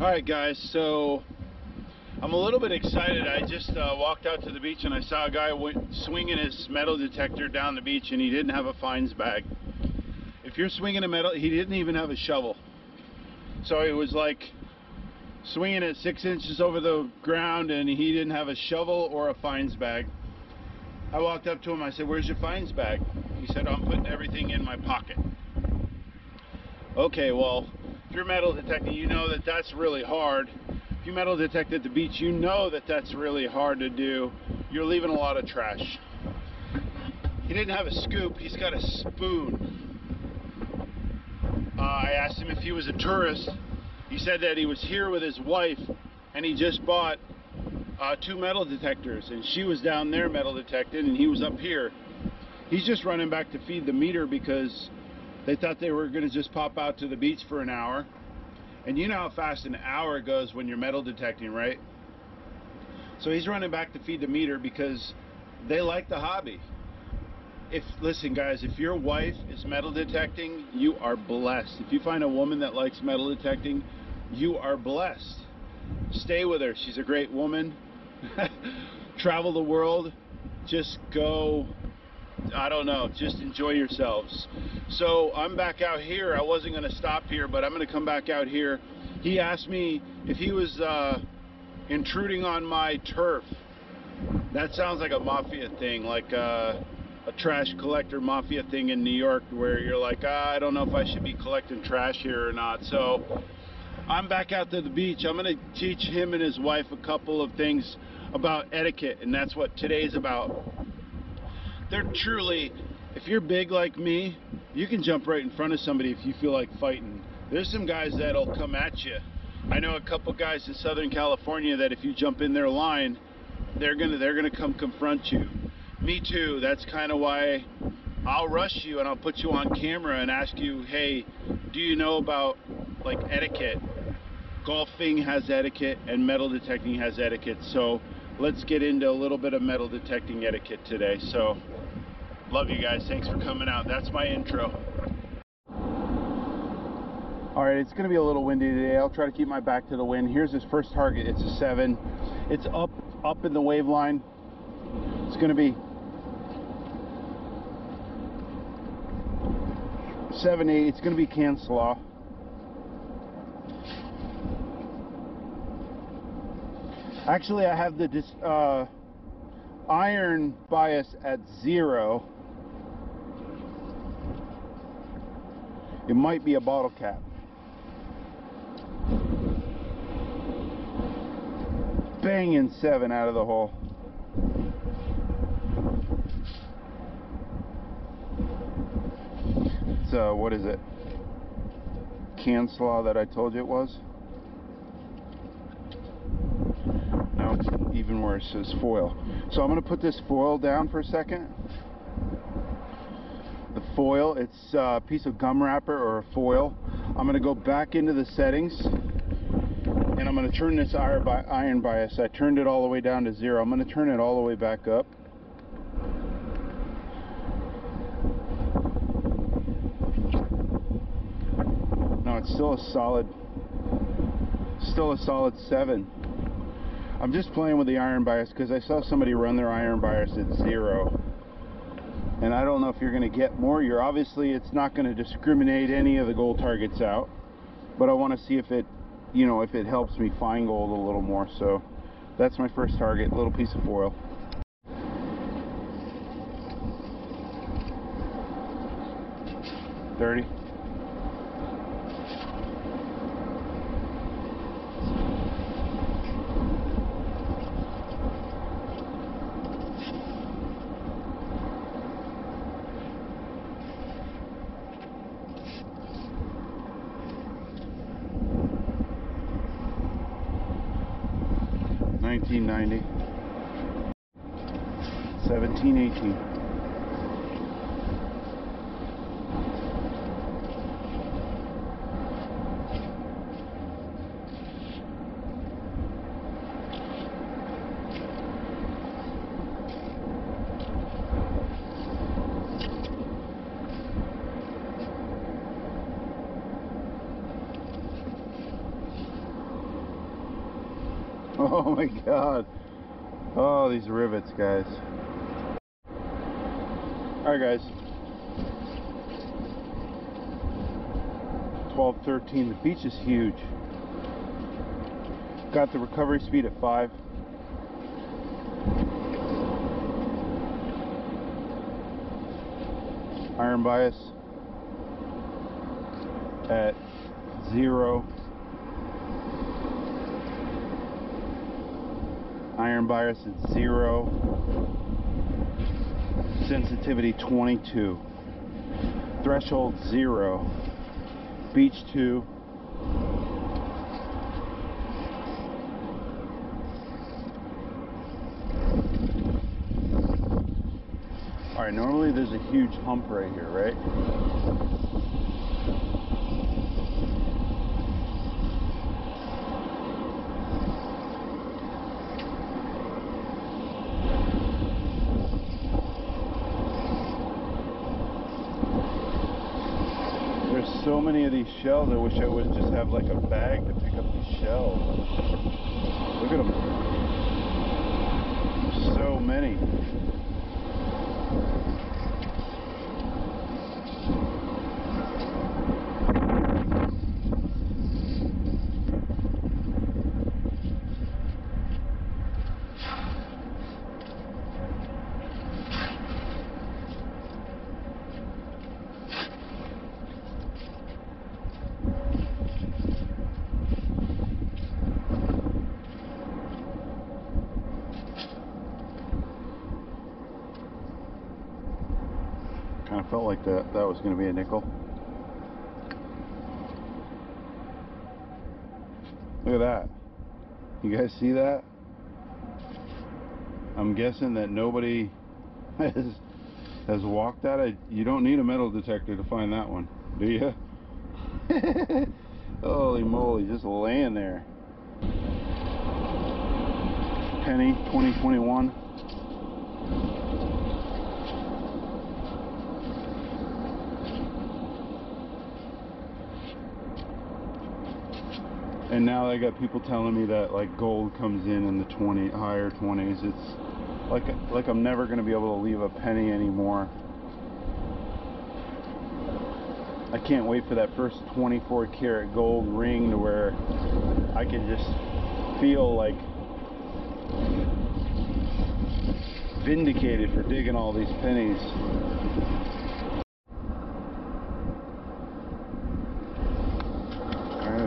Alright guys, so I'm a little bit excited. I just walked out to the beach and I saw a guy swinging his metal detector down the beach, and he didn't have a fines bag. If you're swinging a metal, he didn't even have a shovel. So it was like swinging it 6 inches over the ground, and he didn't have a shovel or a fines bag. I walked up to him, I said, "Where's your fines bag?" He said, "I'm putting everything in my pocket." Okay, well, if you're metal detecting, you know that that's really hard. If you metal detect at the beach, you know that that's really hard to do. You're leaving a lot of trash. He didn't have a scoop, he's got a spoon. I asked him if he was a tourist. He said that he was here with his wife and he just bought 2 metal detectors, and she was down there metal detecting and he was up here. He's just running back to feed the meter because they thought they were going to just pop out to the beach for an hour. And you know how fast an hour goes when you're metal detecting, right? So he's running back to feed the meter because they like the hobby. Listen guys, if your wife is metal detecting, you are blessed. If you find a woman that likes metal detecting, you are blessed. Stay with her. She's a great woman. Travel the world. Just go, I don't know, just enjoy yourselves. So I'm back out here. I wasn't going to stop here, but I'm going to come back out here. He asked me if he was intruding on my turf. That sounds like a mafia thing, like a trash collector mafia thing in New York, where you're like, I don't know if I should be collecting trash here or not. So I'm back out to the beach. I'm going to teach him and his wife a couple of things about etiquette, and that's what today's about. They're truly, if you're big like me, you can jump right in front of somebody if you feel like fighting. There's some guys that'll come at you. I know a couple guys in Southern California that if you jump in their line, they're gonna come confront you. Me too. That's kind of why I'll rush you and I'll put you on camera and ask you, hey, do you know about like etiquette? Golfing has etiquette and metal detecting has etiquette. So let's get into a little bit of metal detecting etiquette today. So love you guys. Thanks for coming out. That's my intro. Alright, it's going to be a little windy today. I'll try to keep my back to the wind. Here's his first target. It's a 7. It's up in the wave line. It's going to be 7-8. It's going to be Canslaw. Actually, I have the iron bias at 0. It might be a bottle cap. Banging 7 out of the hole. So what is it? Canslaw that I told you it was? No, it's even worse. It says foil. So I'm going to put this foil down for a second. The foil, it's a piece of gum wrapper or a foil. I'm going to go back into the settings and I'm going to turn this iron bias. I turned it all the way down to 0. I'm going to turn it all the way back up. No, it's still a solid 7. I'm just playing with the iron bias because I saw somebody run their iron bias at 0. And I don't know if you're going to get more. Obviously it's not going to discriminate any of the gold targets out, but I want to see if it, you know, if it helps me find gold a little more. So that's my first target, little piece of foil. $30. $19.90. $17.18. Oh my god. Oh, these rivets, guys. Alright guys. 12:13. The beach is huge. Got the recovery speed at 5. Iron bias at 0. Iron bias at 0. Sensitivity 22. Threshold 0. Beach 2. Alright, normally there's a huge hump right here, right? There's so many of these shells, I wish I would just have like a bag to pick up these shells. Look at them. There's so many. Kind of felt like that was going to be a nickel. Look at that. You guys see that? I'm guessing that nobody has walked that. You don't need a metal detector to find that one, do you? Holy moly, just laying there. Penny 2021. And now I got people telling me that like gold comes in the higher 20s. It's like I'm never going to be able to leave a penny anymore. I can't wait for that first 24 karat gold ring to where I can just feel like vindicated for digging all these pennies.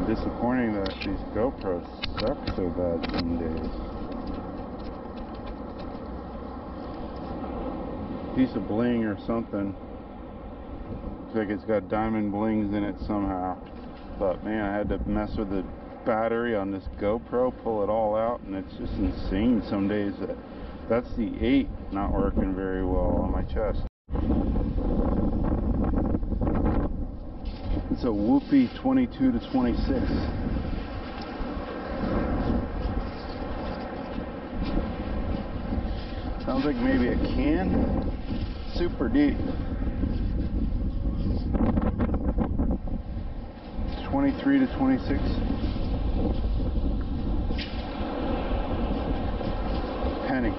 Disappointing that these GoPros suck so bad some days. Piece of bling or something. Looks like it's got diamond blings in it somehow. But man, I had to mess with the battery on this GoPro, pull it all out, and it's just insane some days. That's the 8 not working very well on my chest. It's a whoopee 22 to 26. Sounds like maybe a can. Super deep. 23 to 26. Penny.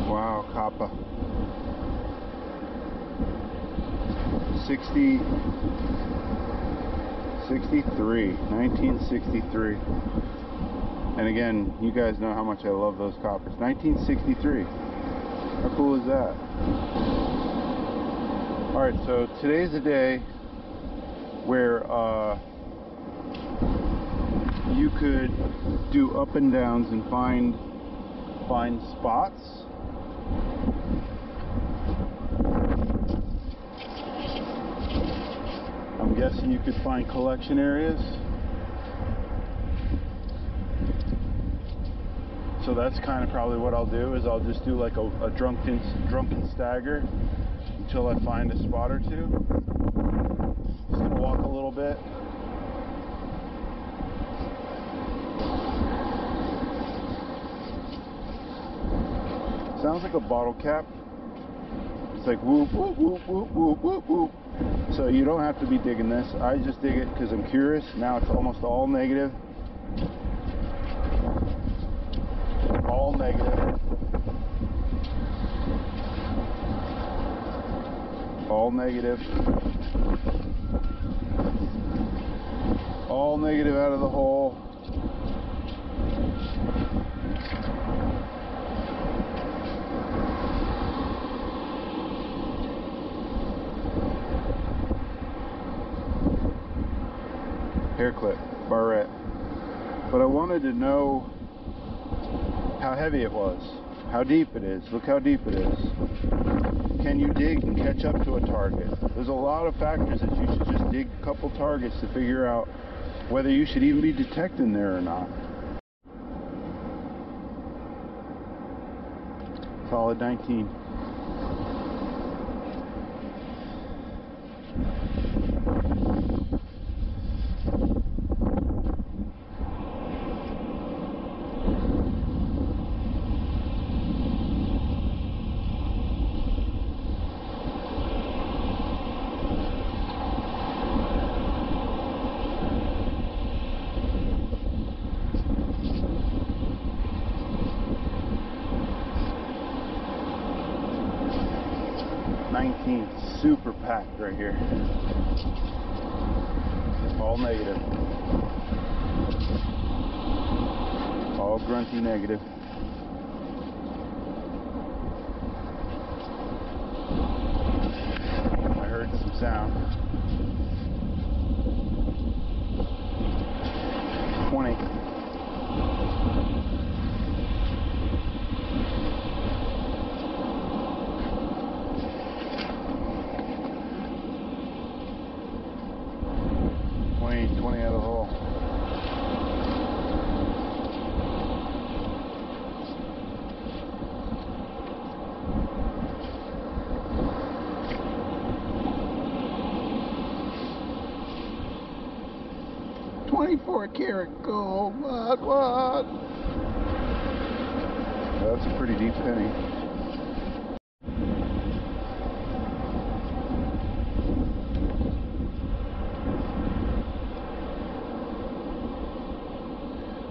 Wow, copper. 63, 1963. And again, you guys know how much I love those coppers. 1963. How cool is that? Alright, so today's a day where you could do up and downs and find spots. I'm guessing you could find collection areas. So that's kind of probably what I'll do, is I'll just do like a drunken stagger until I find a spot or two. Just gonna walk a little bit. Sounds like a bottle cap. It's like whoop, whoop, whoop, whoop, whoop, whoop, whoop. So you don't have to be digging this. I just dig it because I'm curious. Now it's almost all negative. all negative. All negative. All negative out of the hole. Hair clip, barrette. But I wanted to know how heavy it was, how deep it is. Look how deep it is. Can you dig and catch up to a target? There's a lot of factors that you should just dig a couple targets to figure out whether you should even be detecting there or not. Solid 19. Super packed right here. All negative. All grunty negative. I heard some sound. 20. Out of the hole. $24-karat gold. What? That's a pretty deep penny.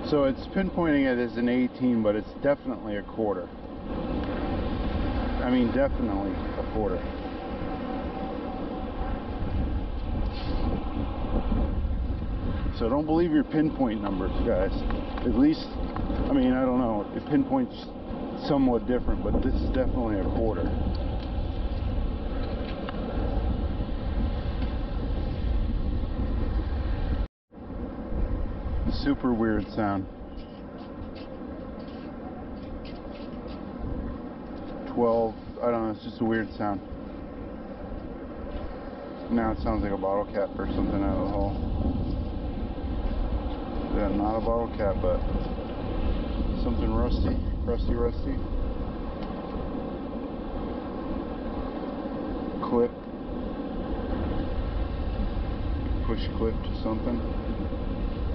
So it's pinpointing it as an 18, but it's definitely a quarter. I mean, definitely a quarter. So don't believe your pinpoint numbers, guys. At least, I mean, I don't know. It pinpoints somewhat different, but this is definitely a quarter. Super weird sound. 12, I don't know, it's just a weird sound. Now it sounds like a bottle cap or something out of the hole. Yeah, not a bottle cap, but something rusty. Rusty. Clip. Push clip to something.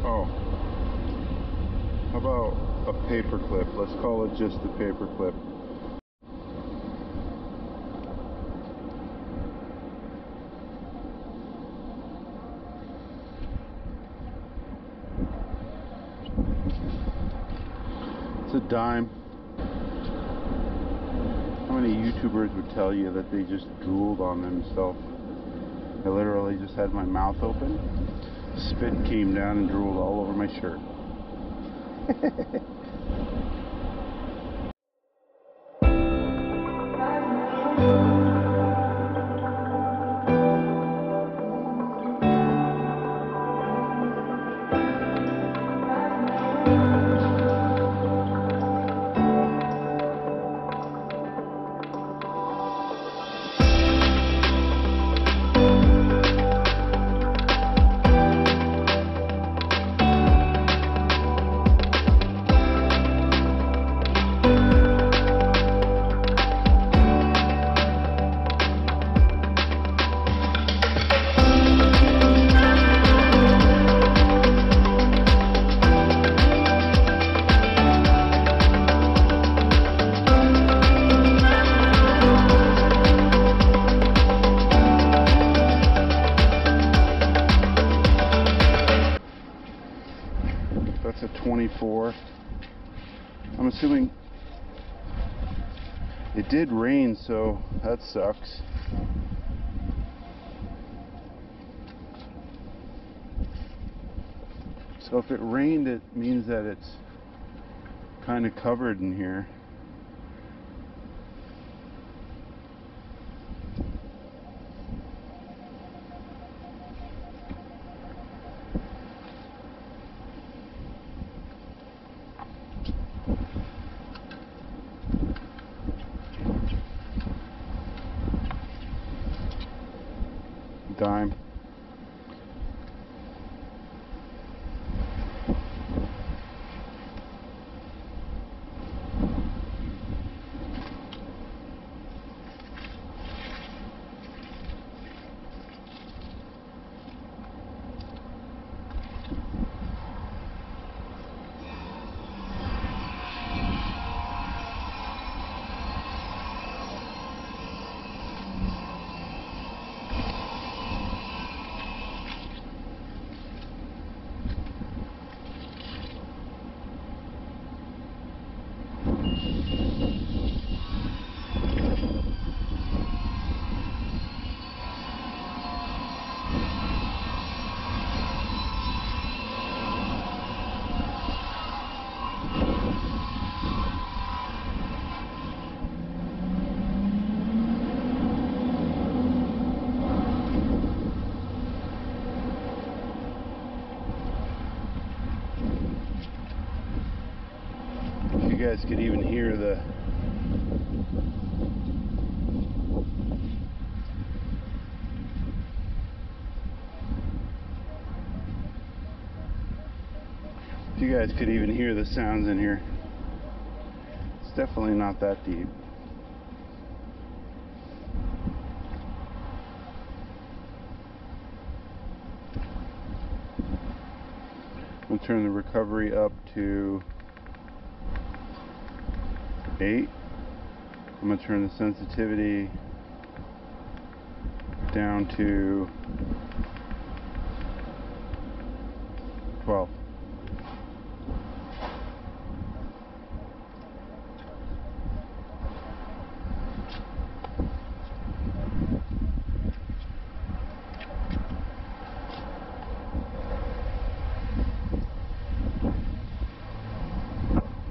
Oh. How about a paper clip? Let's call it just a paper clip. It's a dime. How many YouTubers would tell you that they just drooled on themselves? I literally just had my mouth open, spit came down and drooled all over my shirt. That's a 24. I'm assuming It did rain, so that sucks. So if it rained, it means that it's kind of covered in here. Dime. You guys could even hear the sounds in here. It's definitely not that deep. I'm going to turn the recovery up to 8. I'm going to turn the sensitivity down to 12.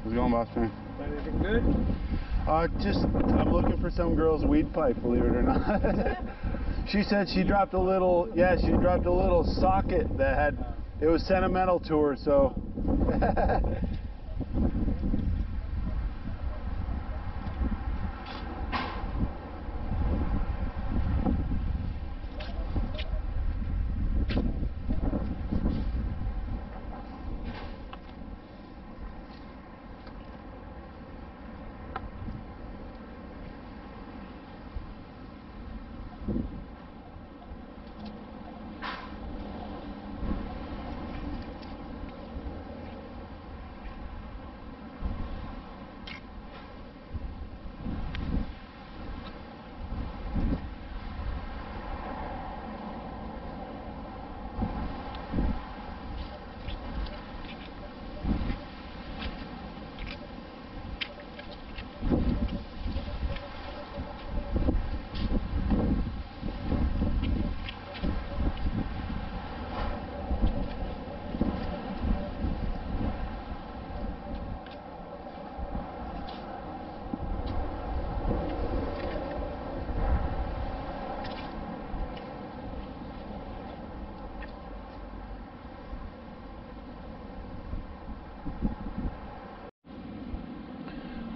How's it going, boss man? Anything good? I'm looking for some girl's weed pipe, believe it or not. She said she dropped a little, she dropped a little socket that had, it was sentimental to her, so.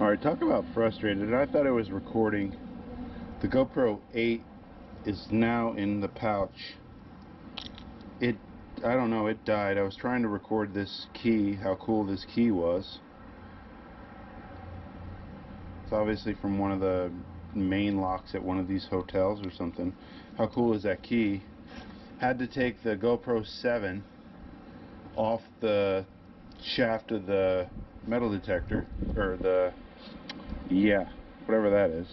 Alright, talk about frustrated. I thought it was recording. The GoPro 8 is now in the pouch. I don't know, it died. I was trying to record this key, how cool this key was. It's obviously from one of the main locks at one of these hotels or something. How cool is that key? Had to take the GoPro 7 off the shaft of the metal detector, or whatever that is.